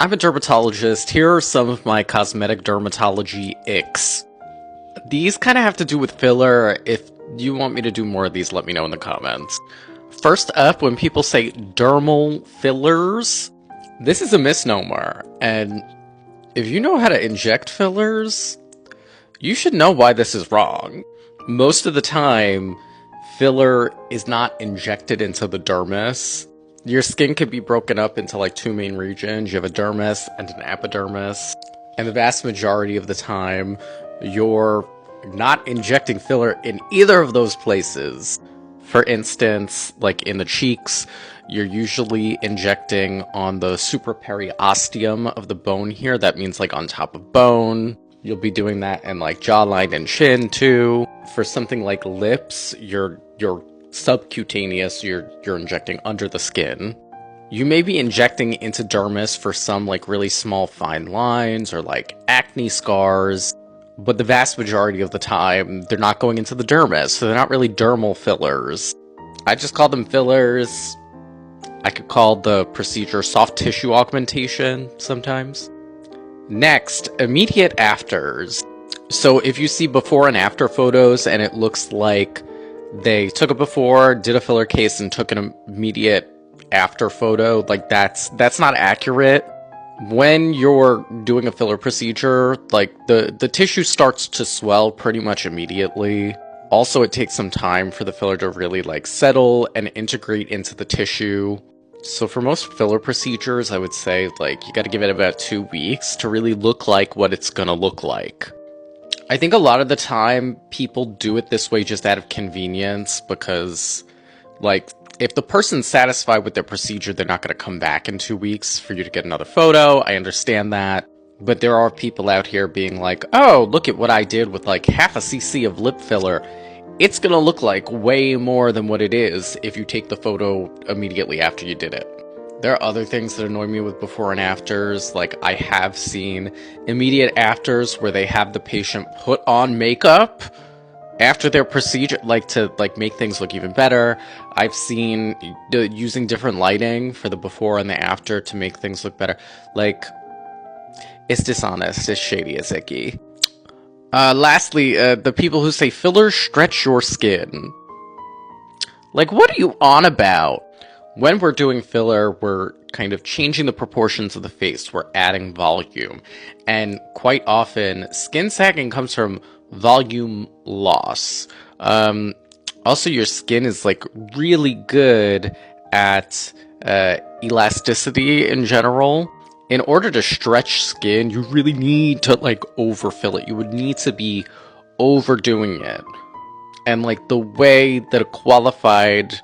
I'm a dermatologist. Here are some of my cosmetic dermatology icks. These kind of have to do with filler. If you want me to do more of these, let me know in the comments. First up, when people say dermal fillers, this is a misnomer. And if you know how to inject fillers, you should know why this is wrong. Most of the time, filler is not injected into the dermis. Your skin could be broken up into like two main regions. You have a dermis and an epidermis. And the vast majority of the time, you're not injecting filler in either of those places. For instance, like in the cheeks, you're usually injecting on the supraperiosteum of the bone here. That means like on top of bone. You'll be doing that in like jawline and chin too. For something like lips, you're subcutaneous, you're injecting under the skin. You may be injecting into dermis for some like really small fine lines or like acne scars, but the vast majority of the time they're not going into the dermis, so they're not really dermal fillers. I just call them fillers. I could call the procedure soft tissue augmentation sometimes. Next, immediate afters. So if you see before and after photos and it looks like they took a before, did a filler case, and took an immediate after photo, like that's not accurate. When you're doing a filler procedure, like the tissue starts to swell pretty much immediately. Also, it takes some time for the filler to really like settle and integrate into the tissue. So for most filler procedures, I would say like you gotta give it about 2 weeks to really look like what it's gonna look like. I think a lot of the time people do it this way just out of convenience because, like, if the person's satisfied with their procedure, they're not going to come back in 2 weeks for you to get another photo. I understand that. But there are people out here being like, oh, look at what I did with like half a cc of lip filler. It's going to look like way more than what it is if you take the photo immediately after you did it. There are other things that annoy me with before and afters. Like, I have seen immediate afters where they have the patient put on makeup after their procedure, like to like make things look even better. I've seen using different lighting for the before and the after to make things look better. Like, it's dishonest, it's shady, it's icky. Lastly, the people who say fillers stretch your skin. Like, what are you on about? When we're doing filler, we're kind of changing the proportions of the face. We're adding volume. And quite often, skin sagging comes from volume loss. Also, your skin is like really good at elasticity in general. In order to stretch skin, you really need to like overfill it. You would need to be overdoing it. And like the way that a qualified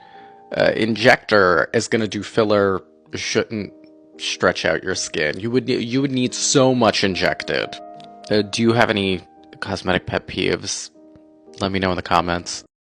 injector is going to do filler shouldn't stretch out your skin. You would need so much injected. Do you have any cosmetic pet peeves? Let me know in the comments.